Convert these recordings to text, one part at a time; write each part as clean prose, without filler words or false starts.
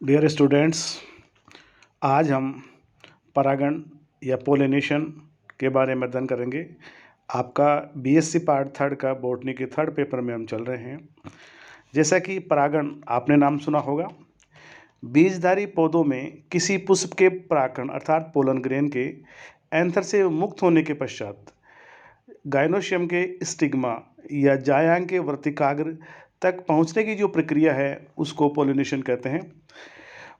Dear students, आज हम परागण या पोलिनेशन के बारे में अध्ययन करेंगे। आपका बीएससी पार्ट थर्ड का बॉटनी के थर्ड पेपर में हम चल रहे हैं। जैसा कि परागण आपने नाम सुना होगा, बीजधारी पौधों में किसी पुष्प के परागण अर्थात पोलन ग्रेन के एंथर से मुक्त होने के पश्चात गाइनोशियम के स्टिग्मा या जायांग के वर्तिकाग्र तक पहुंचने की जो प्रक्रिया है उसको पोलिनेशन कहते हैं।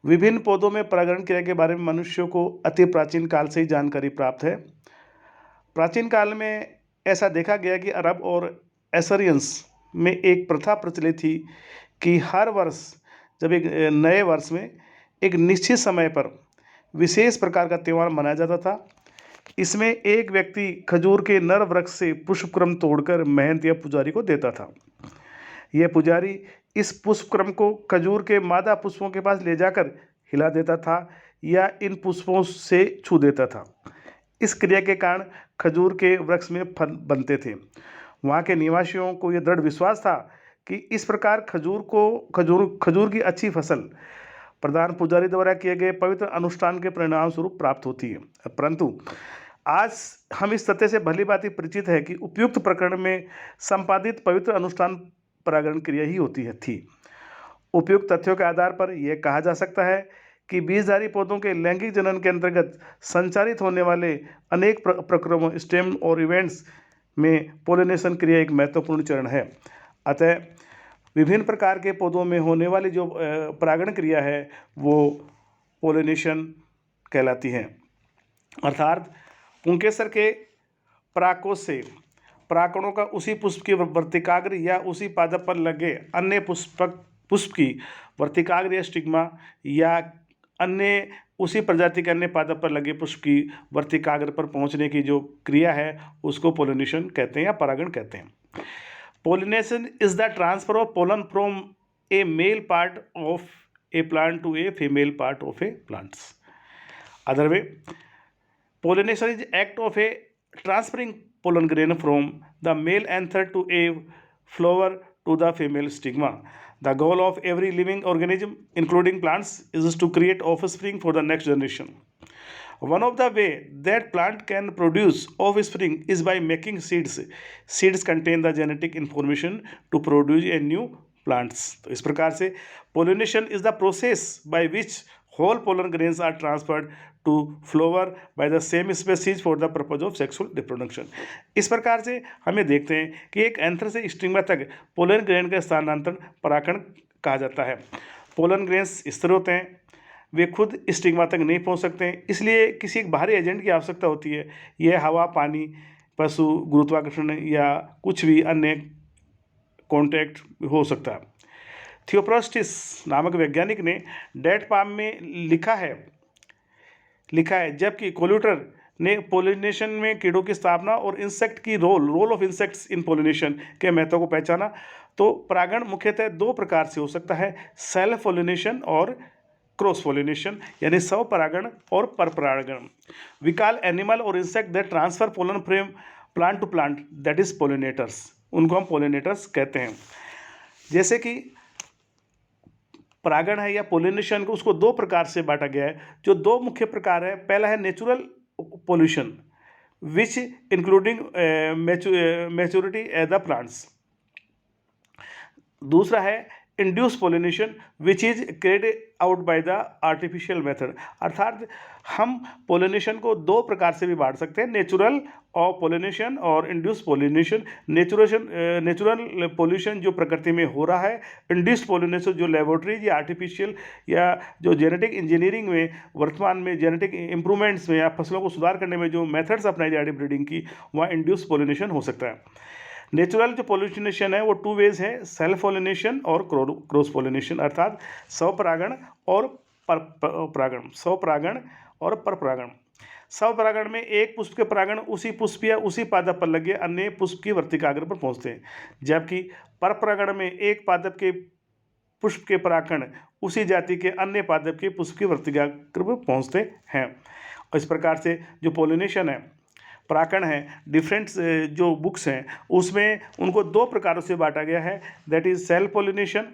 विभिन्न पौधों में परागण क्रिया के बारे में मनुष्यों को अति प्राचीन काल से ही जानकारी प्राप्त है। प्राचीन काल में ऐसा देखा गया कि अरब और एसरियंस में एक प्रथा प्रचलित थी कि हर वर्ष जब एक नए वर्ष में एक निश्चित समय पर विशेष प्रकार का त्यौहार मनाया जाता था। इसमें एक व्यक्ति खजूर के नर वृक्ष से पुष्पक्रम तोड़कर महंत या पुजारी को देता था। यह पुजारी इस पुष्पक्रम को खजूर के मादा पुष्पों के पास ले जाकर हिला देता था या इन पुष्पों से छू देता था। इस क्रिया के कारण खजूर के वृक्ष में फल बनते थे। वहाँ के निवासियों को यह दृढ़ विश्वास था कि इस प्रकार खजूर की अच्छी फसल प्रधान पुजारी द्वारा किए गए पवित्र अनुष्ठान के परिणाम स्वरूप प्राप्त होती है। परंतु आज हम इस तथ्य से भली भांति परिचित है कि उपयुक्त प्रकरण में संपादित पवित्र अनुष्ठान परागण क्रिया ही होती थी। उपयुक्त तथ्यों के आधार पर यह कहा जा सकता है कि बीजधारी पौधों के लैंगिक जनन के अंतर्गत संचालित होने वाले अनेक प्रक्रमों स्टेम और इवेंट्स में पोलिनेशन क्रिया एक महत्वपूर्ण चरण है। अतः विभिन्न प्रकार के पौधों में होने वाली जो परागण क्रिया है वो पोलिनेशन कहलाती है। अर्थात पुंकेसर के परागकोश से परागकणों का उसी पुष्प की वर्तिकाग्र या उसी पादप पर लगे अन्य पुष्प की वर्तिकाग्र या स्टिग्मा या अन्य उसी प्रजाति के अन्य पादप पर लगे पुष्प की वर्तिकाग्र पर पहुंचने की जो क्रिया है उसको पोलिनेशन कहते हैं या परागण कहते हैं। Pollination is the transfer of pollen from a male part of a plant to a female part of a plants. Other way, pollination is act of a transferring pollen grain from the male anther to a flower to the female stigma. The goal of every living organism, including plants, is to create offspring for the next generation. One of the way that plant can produce offspring is by making seeds. Seeds contain the genetic information to produce a new plants. तो इस प्रकार से pollination is the process by which whole pollen grains are transferred to flower by the same species for the purpose of sexual reproduction. इस प्रकार से हमें देखते हैं कि एक एंथर से स्टिग्मा तक पोलन ग्रेन का स्थानांतरण परागण कहा जाता है। पोलन ग्रेन्स स्थिर होते हैं, वे खुद स्टिग्मा तक नहीं पहुंच सकते हैं, इसलिए किसी एक बाहरी एजेंट की आवश्यकता होती है। यह हवा, पानी, पशु, गुरुत्वाकर्षण या कुछ भी अन्य कॉन्टैक्ट हो सकता है। थियोप्रास्टिस नामक वैज्ञानिक ने डेट पाम में लिखा है जबकि कोल्यूटर ने पोलिनेशन में कीड़ों की स्थापना और इंसेक्ट की role of insects in pollination के महत्व को पहचाना। तो परागण मुख्यतः दो प्रकार से हो सकता है, सेल्फ पोलिनेशन और क्रॉस पोलिनेशन, यानी स्व परागण और पर परागण। वी कॉल एनिमल और insect that transfer pollen from plant to plant that is pollinators, उनको हम पोलिनेटर्स कहते हैं। जैसे कि परागण है या पोलिनेशन को उसको दो प्रकार से बांटा गया है। जो दो मुख्य प्रकार है, पहला है natural pollution which including maturity age the plants. दूसरा है induce pollination which is carried out by the artificial method. अर्थात हम पोलिनेशन को दो प्रकार से भी बांट सकते हैं, नेचुरल और पोलिनेशन और इंड्यूस पोलिनेशन। नेचुरल पोल्यूशन जो प्रकृति में हो रहा है, इंड्यूस पोलिनेशन जो लेबोरेटरी या आर्टिफिशियल या जो जेनेटिक इंजीनियरिंग में वर्तमान में जेनेटिक इंप्रूवमेंट्स में या फसलों को सुधार करने में जो मेथड्स अपनाई जा रही ब्रीडिंग की, वहाँ इंड्यूस पोलिनेशन हो सकता है। नेचुरल जो पोलिनेशन है वो टू वेज है, सेल्फ पोलिनेशन और क्रॉस पोलिनेशन, अर्थात स्वपरागण और परपरागण। स्वपरागण और परपरागण। स्वपरागण में एक पुष्प के परागण उसी पुष्प या उसी पादप पर लगे अन्य पुष्प की वर्तिकाग्र पर पहुंचते हैं, जबकि परपरागण में एक पादप के पुष्प के परागण उसी जाति के अन्य पादप के पुष्प की वर्तिकाग्र पर पहुंचते हैं। इस प्रकार से जो पोलिनेशन है, परागण है, डिफरेंट जो बुक्स हैं उसमें उनको दो प्रकारों से बांटा गया है, दैट इज सेल्फ पोलिनेशन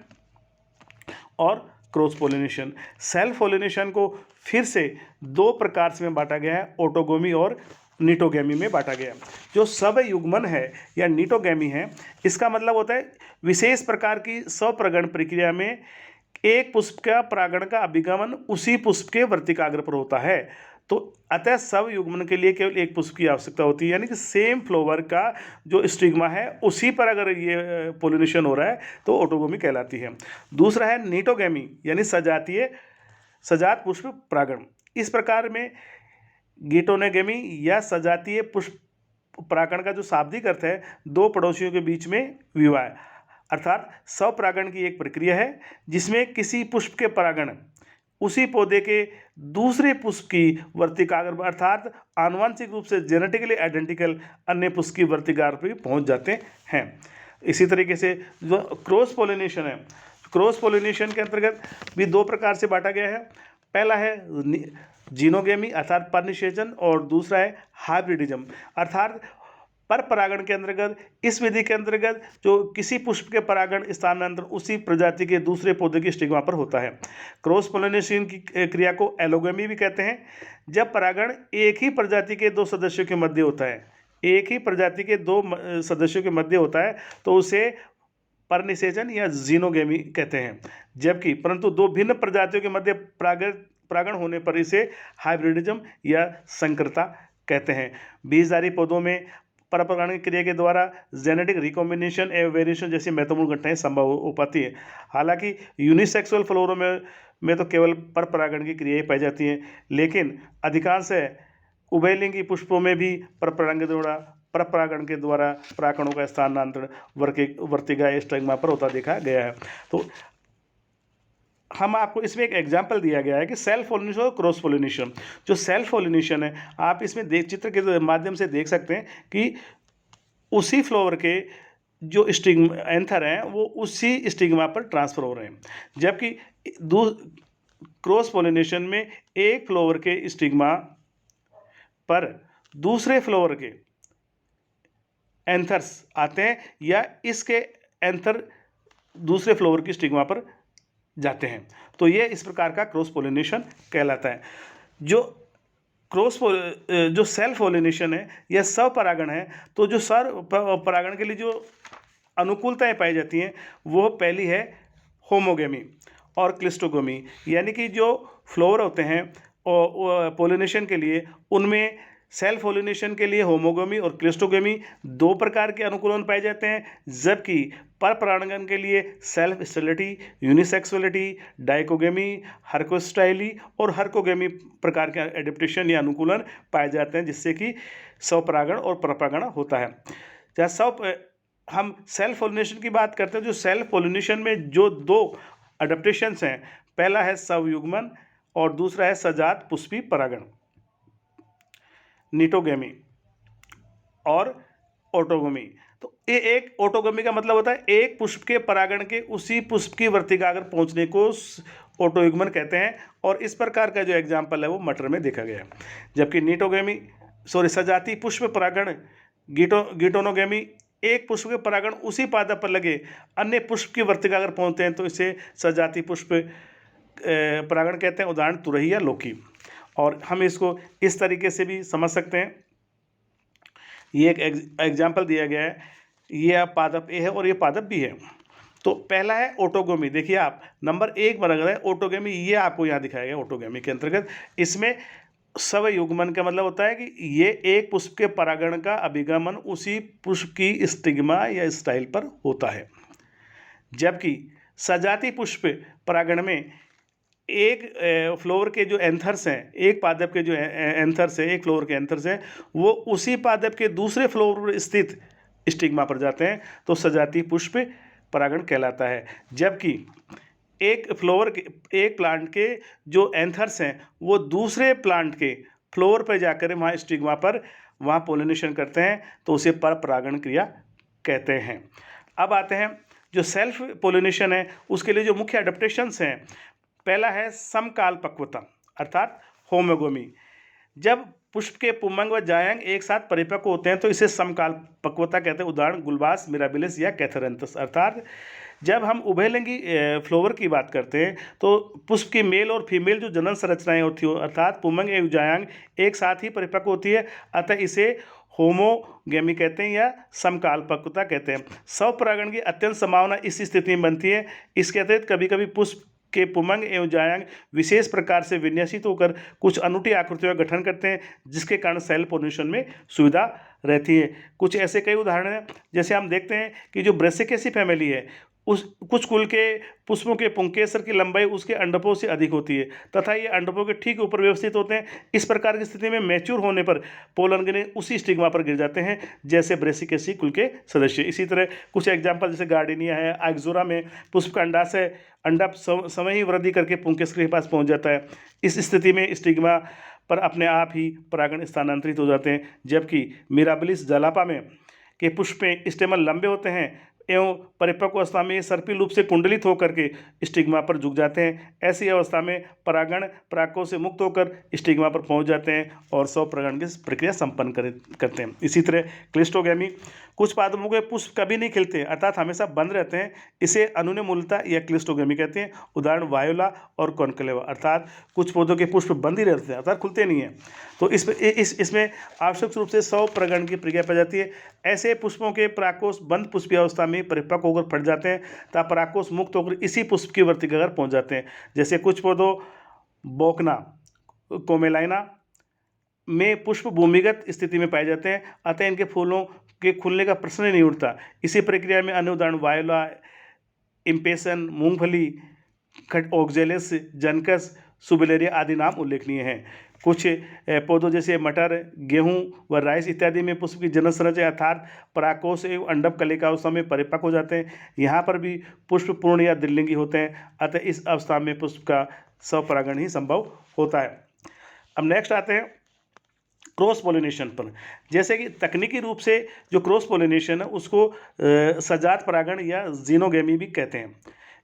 और क्रॉस पोलिनेशन। सेल्फ पोलिनेशन को फिर से दो प्रकार में बांटा गया है, ऑटोगोमी और निटोगेमी में बांटा गया। जो स्वयुग्मन है या निटोगेमी है, इसका मतलब होता है विशेष प्रकार की स्वपरागण प्रक्रिया में एक पुष्प का परागण का अभिगमन उसी पुष्प के वर्तिकाग्र पर होता है। तो अतः स्वयुग्मन के लिए केवल एक पुष्प की आवश्यकता होती है, यानी कि सेम फ्लावर का जो स्टिग्मा है उसी पर अगर ये पोलिनेशन हो रहा है तो ऑटोगोमी कहलाती है। दूसरा है निटोगेमी, यानी सजात पुष्प परागण। इस प्रकार में गिटोनोगेमी या सजातीय पुष्प परागण का जो शाब्दिक अर्थ है, दो पड़ोसियों के बीच में विवाह, अर्थात स्वपरागण की एक प्रक्रिया है जिसमें किसी पुष्प के परागण उसी पौधे के दूसरे पुष्प की वर्तिकाग्र अर्थात आनुवंशिक रूप से जेनेटिकली आइडेंटिकल अन्य पुष्प की वर्तिकाग्र पर पहुंच जाते हैं। इसी तरीके से जो क्रॉस पोलिनेशन है, क्रॉस पोलिनेशन के अंतर्गत भी दो प्रकार से बांटा गया है। पहला है जीनोगेमी अर्थात परनिषेचन, और दूसरा है हाइब्रिडिज्म अर्थात पर परागण के अंतर्गत। इस विधि के अंतर्गत जो किसी पुष्प के परागण स्थानांतरण उसी प्रजाति के दूसरे पौधे की स्टिग्मा पर होता है। क्रॉस पोलिनेशन की क्रिया को एलोगेमी भी कहते हैं। जब परागण एक ही प्रजाति के दो सदस्यों के मध्य होता है, एक ही प्रजाति के दो सदस्यों के मध्य होता है तो उसे परनिषेचन या जीनोगेमी कहते हैं। जबकि परंतु दो भिन्न प्रजातियों के मध्य परागण होने पर इसे हाइब्रिडिज्म या संकरता कहते हैं। बीजधारी पौधों में परपरागण की क्रिया के द्वारा जेनेटिक रिकॉम्बिनेशन एवं वेरिएशन जैसी महत्वपूर्ण घटनाएं संभव हो पाती है। हालांकि यूनिसेक्सुअल फ्लोरों में तो केवल परपरागण की क्रियाएं पाई जाती हैं, लेकिन अधिकांश उभयलिंगी पुष्पों में भी परपरागण के द्वारा परागणों का स्थानांतरण वर्तिका स्टिग्मा पर होता देखा गया है। तो हम आपको इसमें एक एग्जाम्पल दिया गया है कि सेल्फ पोलिनेशन और क्रॉस पोलिनेशन। जो सेल्फ पोलिनेशन है, आप इसमें चित्र के माध्यम से देख सकते हैं कि उसी फ्लावर के जो स्टिग्मा एंथर हैं वो उसी स्टिग्मा पर ट्रांसफर हो रहे हैं, जबकि क्रॉस पोलिनेशन में एक फ्लावर के स्टिग्मा पर दूसरे फ्लावर के एंथर्स आते हैं या इसके एंथर दूसरे फ्लावर की स्टिग्मा पर जाते हैं। तो ये इस प्रकार का क्रॉस पोलिनेशन कहलाता है। जो सेल्फ पोलिनेशन है या स्वपरागण है, तो जो परागण के लिए जो अनुकूलताएं पाई जाती हैं वो पहली है होमोगेमी और क्लिस्टोगेमी, यानी कि जो फ्लावर होते हैं पोलिनेशन के लिए उनमें सेल्फ पोलिनेशन के लिए होमोगेमी और क्लिस्टोगेमी दो प्रकार के अनुकूलन पाए जाते हैं, जबकि पर परागण के लिए सेल्फ स्टेरिलिटी, यूनिसेक्सुअलिटी, डाइकोगेमी, हर्कोस्टाइली और हर्कोगेमी प्रकार के एडेप्टेशन या अनुकूलन पाए जाते हैं, जिससे कि स्वपरागण और परपरागण होता है। जैसे हम सेल्फ पोलिनेशन की बात करते हैं, जो सेल्फ पोलिनेशन में जो दो अडेप्टेशंस हैं, पहला है स्वयुग्मन और दूसरा है सजात पुष्पी परागण, निटोगेमी और ऑटोगोमी। तो ये एक ऑटोगोमी का मतलब होता है एक पुष्प के परागण के उसी पुष्प की वर्तिकाग्र पहुंचने को ऑटोयुग्मन कहते हैं, और इस प्रकार का जो एग्जाम्पल है वो मटर में देखा गया है। जबकि सजाती पुष्प परागण गिटोनोगेमी, एक पुष्प के परागण उसी पादप पर लगे अन्य पुष्प की वर्तिकाग्र पहुंचते हैं तो इसे सजाती पुष्प परागण कहते हैं। उदाहरण तुरही या लौकी। और हम इसको इस तरीके से भी समझ सकते हैं, ये एक एग्जाम्पल दिया गया है, ये पादप ए है और ये पादप बी है। तो पहला है ऑटोगोमी, देखिए आप नंबर 1 पर अगर है ऑटोगोमी, ये आपको यहाँ दिखाया गया ऑटोगोमी के अंतर्गत। इसमें स्वयुग्मन का मतलब होता है कि ये एक पुष्प के परागण का अभिगमन उसी पुष्प की स्टिग्मा या स्टाइल पर होता है। जबकि सजाती पुष्प परागण में एक फ्लोर के जो एंथर्स हैं, एक पादप के जो एंथर्स हैं, एक फ्लोर के एंथर्स हैं, वो उसी पादप के दूसरे फ्लोर पर स्थित स्टिग्मा पर जाते हैं तो सजाती पुष्प परागण कहलाता है। जबकि एक प्लांट के जो एंथर्स हैं वो दूसरे प्लांट के फ्लोर पर जाकर वहाँ स्टिग्मा पर वहाँ पोलिनेशन करते हैं तो उसे पर परागण क्रिया कहते हैं। अब आते हैं जो सेल्फ पोलिनेशन है, उसके लिए जो मुख्य एडेप्टेशंस हैं, पहला है समकाल पक्वता अर्थात होमोगोमी। जब पुष्प के पुंमंग व जायंग एक साथ परिपक्व होते हैं तो इसे समकाल पक्वता कहते हैं। उदाहरण गुलबास मिराबिलिस या कैथेरेंथस। अर्थात जब हम उभयलिंगी फ्लावर की बात करते हैं तो पुष्प की मेल और फीमेल जो जनन संरचनाएं होती हो अर्थात पुंसक एवं जायांग एक साथ ही परिपक्व होती है, अतः इसे होमोगेमी कहते हैं या समकालपक्वता कहते हैं। स्वपरागण की अत्यंत संभावना इस स्थिति में बनती है। इसके अतिरिक्त कभी कभी पुष्प के पुंसक एवं जायांग विशेष प्रकार से विन्यासित होकर कुछ अनूठी आकृतियों का गठन करते हैं, जिसके कारण सेल्फ पोलिनेशन में सुविधा रहती है। कुछ ऐसे कई उदाहरण हैं, जैसे हम देखते हैं कि जो ब्रेसिकेसी फैमिली है उस कुछ कुल के पुष्पों के पुंकेसर की लंबाई उसके अंडकों से अधिक होती है तथा ये अंडकों के ठीक ऊपर व्यवस्थित होते हैं। इस प्रकार की स्थिति में मैच्योर होने पर पोलन ग्रेन उसी स्टिग्मा पर गिर जाते हैं जैसे ब्रेसिकेसी कुल के सदस्य। इसी तरह कुछ एग्जाम्पल जैसे गार्डिनिया है, आइक्सोरा में पुष्प का अंडाशय अंडा समय ही वृद्धि करके पुंकेसर के पास पहुंच जाता है। इस स्थिति में स्टिग्मा पर अपने आप ही परागण स्थानांतरित हो जाते हैं, जबकि मिराबिलिस जालापा में के पुष्प में स्टेमल लंबे होते हैं एवं परिपक्व अवस्था में सर्पिल रूप से कुंडलित होकर के स्टिग्मा पर झुक जाते हैं। ऐसी अवस्था में परागण परागकों से मुक्त होकर स्टिग्मा पर पहुंच जाते हैं और स्वपरागण की प्रक्रिया संपन्न करते हैं। इसी तरह क्लिस्टोगेमी, कुछ पादपों के पुष्प कभी नहीं खिलते अर्थात हमेशा बंद रहते हैं, इसे अनुन्यूलता या क्लिस्टोगेमी कहते हैं। उदाहरण वायोला और कॉन्क्लेवा, अर्थात कुछ पौधों के पुष्प बंद ही रहते हैं अर्थात खुलते नहीं हैं। तो इसमें आवश्यक रूप से स्वपरागण की प्रक्रिया पाई जाती है। ऐसे पुष्पों के परागकोश बंद पुष्पीय अवस्था में परिपक्व होकर फट जाते हैं तथा परागकोश मुक्त होकर इसी पुष्प की वर्तिका पर पहुंच जाते हैं। जैसे कुछ पौधों बोकना कोमेलाइना में पुष्प भूमिगत स्थिति में पाए जाते हैं, अतः इनके फूलों के खुलने का प्रश्न ही नहीं उठता। इसी प्रक्रिया में अन्य उदाहरण वायोला, इम्पेसन, मूंगफली, ऑक्जेलिस, जनकस, सुबिलेरिया आदि नाम उल्लेखनीय हैं। कुछ पौधों जैसे मटर, गेहूं व राइस इत्यादि में पुष्प की जनन संरचना अर्थात परागकोश एवं अंडक कलिका अवस्था में परिपक्व हो जाते हैं। यहाँ पर भी पुष्प पूर्ण या द्विलिंगी होते हैं, अतः इस अवस्था में पुष्प का स्वपरागण ही संभव होता है। अब नेक्स्ट आते हैं क्रॉस पोलिनेशन पर। जैसे कि तकनीकी रूप से जो क्रॉस पोलिनेशन है उसको सजात परागण या जीनोगेमी भी कहते हैं।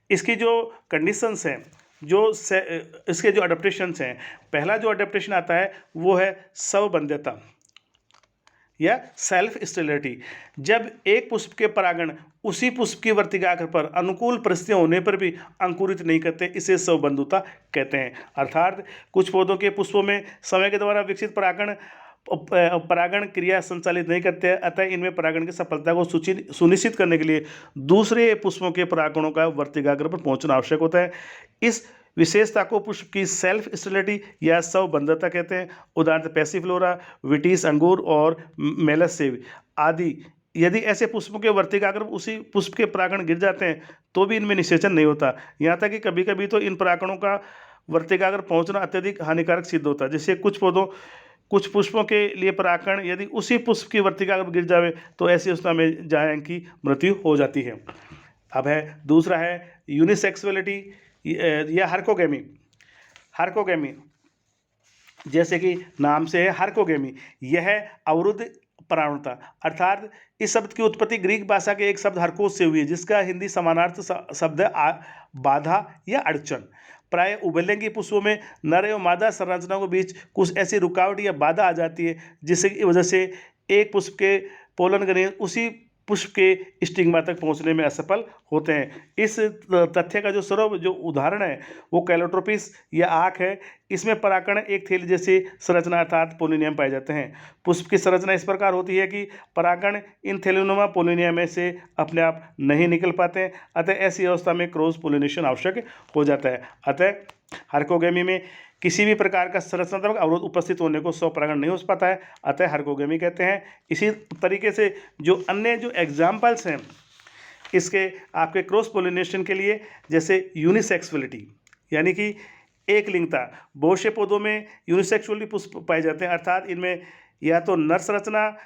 इसकी जो कंडीशंस हैं, इसके जो अडेप्टेशंस हैं, पहला जो अडेप्टेशन आता है वो है स्वबंध्यता या सेल्फ स्टेरिलिटी। जब एक पुष्प के परागण उसी पुष्प की वर्तिकाग्र पर अनुकूल परिस्थितियां होने पर भी अंकुरित नहीं करते, इसे स्वबंधुता कहते हैं। अर्थात कुछ पौधों के पुष्पों में समय के द्वारा विकसित परागण क्रिया संचालित नहीं करते हैं, अतः इनमें परागण की सफलता को सुनिश्चित करने के लिए दूसरे पुष्पों के परागणों का वर्तिकाग्र पर पहुंचना आवश्यक होता है। इस विशेषता को पुष्प की सेल्फ स्टेरिलिटी या स्वबंधता कहते हैं। उदाहरण पैसिफ्लोरा, विटिस अंगूर और मेलस सेब आदि। यदि ऐसे पुष्पों के वर्तिकाग्र उसी पुष्प के परागण गिर जाते हैं तो भी इनमें निषेचन नहीं होता। यहाँ तक कि कभी कभी तो इन परागणों का वर्तिकाग्र पहुंचना अत्यधिक हानिकारक सिद्ध होता है। जैसे कुछ पुष्पों के लिए परागण यदि उसी पुष्प की वर्तिकाग्र गिर जावे तो ऐसी अवस्था में जायंग की मृत्यु हो जाती है। अब है दूसरा है यूनिसेक्सुअलिटी या हर्कोगेमी। जैसे कि नाम से है हर्कोगेमी, यह अवरुद्ध परागणता अर्थात इस शब्द की उत्पत्ति ग्रीक भाषा के एक शब्द हर्कोस से हुई है, जिसका हिंदी समानार्थ शब्द है बाधा या अड़चन। प्राय उभयलिंगी पुष्पों में नर एवं मादा संरचनाओं के बीच कुछ ऐसी रुकावट या बाधा आ जाती है जिसकी वजह से एक पुष्प के पोलन ग्रेन उसी पुष्प के स्टिग्मा तक पहुंचने में असफल होते हैं। इस तथ्य का जो उदाहरण है वो कैलोट्रोपिस या आँख है। इसमें परागण एक थैली जैसी संरचना अर्थात पोलिनियम पाए जाते हैं। पुष्प की संरचना इस प्रकार होती है कि परागण इन थैलियोनुमा पोलिनियम में से अपने आप नहीं निकल पाते हैं, अतः ऐसी अवस्था में क्रॉस पोलिनेशन आवश्यक हो जाता है। अतः हर्कोगेमी में किसी भी प्रकार का संरचनात्मक अवरोध उपस्थित होने को स्वपरागण नहीं हो पाता है, अतः हर्कोगेमी कहते हैं। इसी तरीके से जो अन्य जो एग्जाम्पल्स हैं इसके आपके क्रॉस पोलिनेशन के लिए, जैसे यूनिसेक्सुअलिटी यानी कि एक लिंगता। बहुत से पौधों में यूनिसेक्सुअली पुष्प पाए जाते हैं, अर्थात इनमें या तो नर संरचना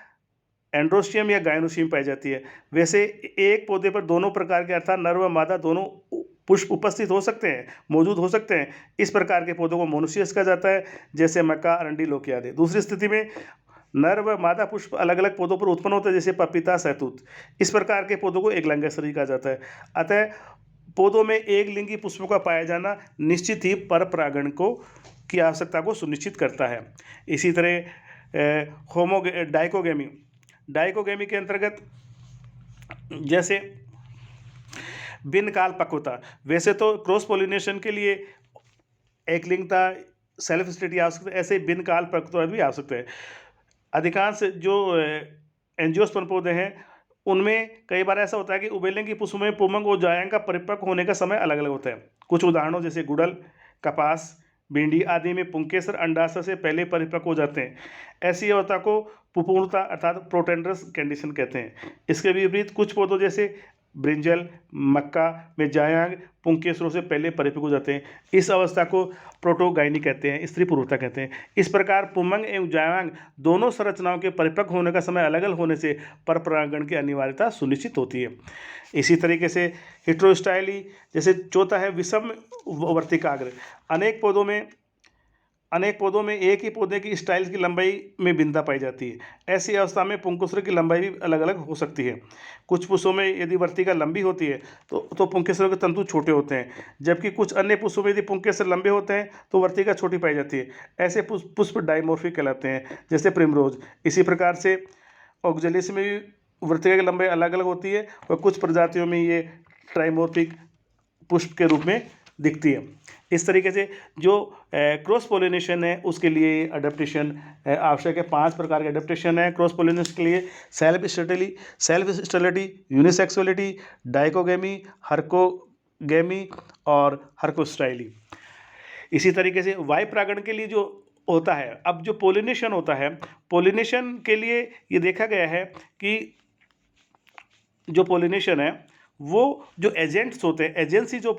एंड्रोस्टियम या गायनोसियम पाई जाती है। वैसे एक पौधे पर दोनों प्रकार के अर्थात नर व मादा दोनों पुष्प उपस्थित हो सकते हैं, मौजूद हो सकते हैं। इस प्रकार के पौधों को मोनोसियस कहा जाता है, जैसे मक्का, अरंडी, लौकी आदि। दूसरी स्थिति में नर व मादा पुष्प अलग अलग पौधों पर उत्पन्न होते हैं, जैसे पपीता, सहतूत। इस प्रकार के पौधों को एकलिंगाश्रयी कहा जाता है। अतः पौधों में एक लिंगी पुष्पों का पाया जाना निश्चित ही पर परागण की आवश्यकता को सुनिश्चित करता है। इसी तरह डाइकोगेमी के अंतर्गत जैसे भिन्न काल पक्वता, वैसे तो क्रॉस पोलिनेशन के लिए एकलिंगता, सेल्फ स्टेडी आवश्यकता, ऐसे भिन्न काल पक्वता भी आवश्यकता है। अधिकांश जो एंजियोस्पर्म पौधे हैं, उनमें कई बार ऐसा होता है कि उभयलिंगी पुष्प में पुंबक और जायंग का परिपक्व होने का समय अलग अलग होता है। कुछ उदाहरणों जैसे गुड़हल, कपास, भिंडी आदि में पुंकेसर अंडाशय से पहले परिपक्व हो जाते हैं। ऐसी अवस्था को पुपूर्णता अर्थात प्रोटेंडरस कंडीशन कहते हैं। इसके विपरीत कुछ पौधों जैसे ब्रिंजल, मक्का में जायंग पुंकेसरों से पहले परिपक्व हो जाते हैं। इस अवस्था को प्रोटोगाइनी कहते हैं, स्त्री पुरुषता कहते हैं। इस प्रकार पुंबक एवं जायंग दोनों संरचनाओं के परिपक्व होने का समय अलग अलग होने से परपरागण की अनिवार्यता सुनिश्चित होती है। इसी तरीके से हेटेरोस्टाइली, जैसे चौथा है विषम वर्तिकाग्र। अनेक पौधों में एक ही पौधे की स्टाइल की लंबाई में भिन्नता पाई जाती है। ऐसी अवस्था में पुंकेसर की लंबाई भी अलग अलग हो सकती है। कुछ पुष्पों में यदि वर्तिका लंबी होती है तो पुंकेसरों के तंतु छोटे होते हैं, जबकि कुछ अन्य पुष्पों में यदि पुंकेसर लंबे होते हैं तो वर्तिका छोटी पाई जाती है। ऐसे पुष्प डाइमॉर्फिक कहलाते हैं, जैसे प्रिमरोज। इसी प्रकार से ऑक्जेलिस में भी वर्तिका की लंबाई अलग अलग होती है और कुछ प्रजातियों में ये ट्राइमॉर्फिक पुष्प के रूप में दिखती है। इस तरीके से जो क्रॉस पोलिनेशन है उसके लिए अडेप्टेशन आवश्यक है। 5 प्रकार के अडेप्टेशन है क्रॉस पोलिनेशन के लिए: सेल्फ स्टेरिलिटी, यूनिसेक्सुअलिटी, डाइकोगेमी, हर्कोगेमी और हर्कोस्टाइली। इसी तरीके से वायु परागण के लिए जो होता है, अब जो पोलिनेशन होता है, पोलिनेशन के लिए ये देखा गया है कि जो पोलिनेशन है वो जो एजेंट्स होते हैं, एजेंसी जो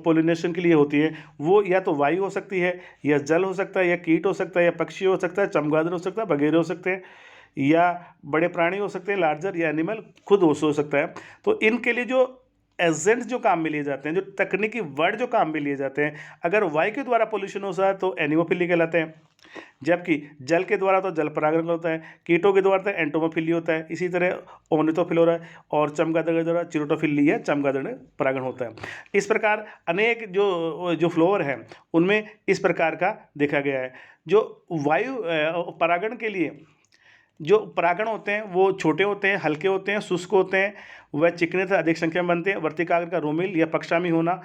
पोलिनेशन के लिए होती है, वो या तो वायु हो सकती है, या जल हो सकता है, या कीट हो सकता है, या पक्षी हो सकता है, चमगादड़ हो सकता है, बगेरे हो सकते हैं, या बड़े प्राणी हो सकते हैं, लार्जर, या एनिमल खुद हो सकता है। तो इनके लिए जो एजेंट्स जो काम में लिए जाते हैं, जो तकनीकी वर्ड जो काम में लिए जाते हैं, अगर वायु के द्वारा पोल्यूशन हो जाए तो एनिमोफिली कहलाते हैं, जबकि जल के द्वारा तो जल परागण होता है, कीटों के द्वारा तो एंटोमोफिली होता है, इसी तरह ओर्निथोफिलोरा और चमगादड़ के द्वारा चिरोटोफिली या चमगादड़ परागण होता है। इस प्रकार अनेक जो फ्लोवर हैं उनमें इस प्रकार का देखा गया है। जो वायु परागण के लिए जो परागण होते हैं वो छोटे होते हैं, हल्के होते हैं, शुष्क होते हैं, वह चिकने से अधिक संख्या में बनते हैं। वर्तिकाग्र का रोमिल या पक्षामी होना,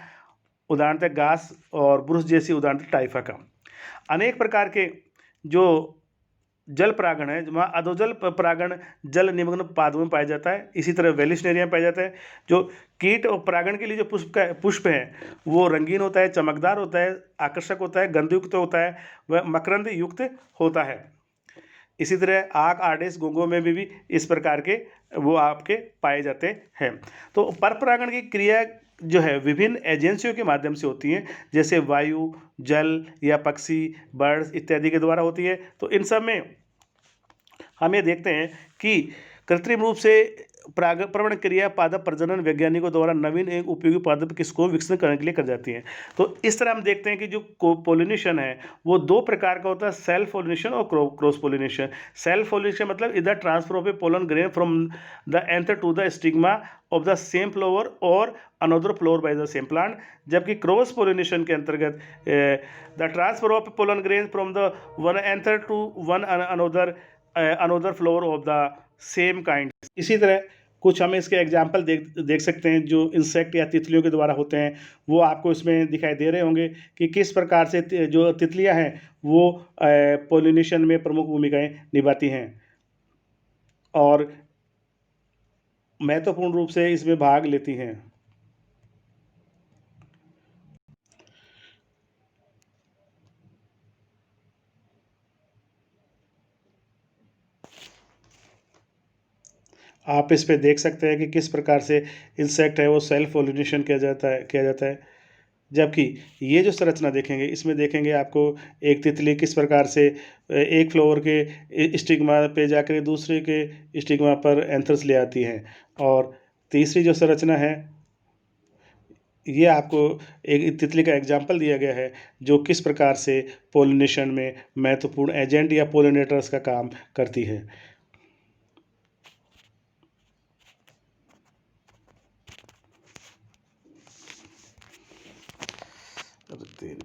उदाहरणतः घास और ब्रुश जैसी, उदाहरणतः टाइफा का। अनेक प्रकार के जो जल परागण है, वहाँ अधोजल परागण जल निमग्न पादपों में पाया जाता है। इसी तरह वेलिस्नेरिया में पाया जाता है। जो कीट और परागण के लिए जो पुष्प है वो रंगीन होता है, चमकदार होता है, आकर्षक होता है, गंधयुक्त होता है, वह मकरंद युक्त होता है। इसी तरह आक, आडेस, घोंघों में भी इस प्रकार के वो आपके पाए जाते हैं। तो परपरागण की क्रिया जो है विभिन्न एजेंसियों के माध्यम से होती हैं, जैसे वायु, जल या पक्षी, बर्ड्स इत्यादि के द्वारा होती है। तो इन सब में हम ये देखते हैं कि कृत्रिम रूप से परागण क्रिया पादप प्रजनन वैज्ञानिकों द्वारा नवीन एवं उपयोगी पादप किस्मों विकसित करने के लिए कर जाती हैं। तो इस तरह हम देखते हैं कि जो पोलिनेशन है वो 2 प्रकार का होता है, सेल्फ पोलिनेशन और क्रॉस पोलिनेशन। सेल्फ पोलिनेशन मतलब इधर transfer of a pollen grain from the anther to the stigma of the same flower और another flower by the same plant. जबकि क्रॉस पोलिनेशन के अंतर्गत the transfer of pollen grain from the one anther to one another flower of the same kind. इसी तरह कुछ हमें इसके example देख सकते हैं जो इंसेक्ट या तितलियों के द्वारा होते हैं, वो आपको इसमें दिखाई दे रहे होंगे कि किस प्रकार से जो तितलियां हैं वो पोलिनेशन में प्रमुख भूमिकाएं निभाती हैं और महत्वपूर्ण रूप से इसमें भाग लेती हैं। आप इस पे देख सकते हैं कि किस प्रकार से इंसेक्ट है वो सेल्फ पोलिनेशन किया जाता है। जबकि ये जो संरचना देखेंगे, इसमें देखेंगे आपको एक तितली किस प्रकार से एक फ्लावर के स्टिग्मा पे जाकर दूसरे के स्टिग्मा पर एंथर्स ले आती हैं। और तीसरी जो संरचना है, ये आपको एक तितली का एग्जाम्पल दिया गया है जो किस प्रकार से पोलिनेशन में महत्वपूर्ण एजेंट या पोलिनेटर्स का काम करती है।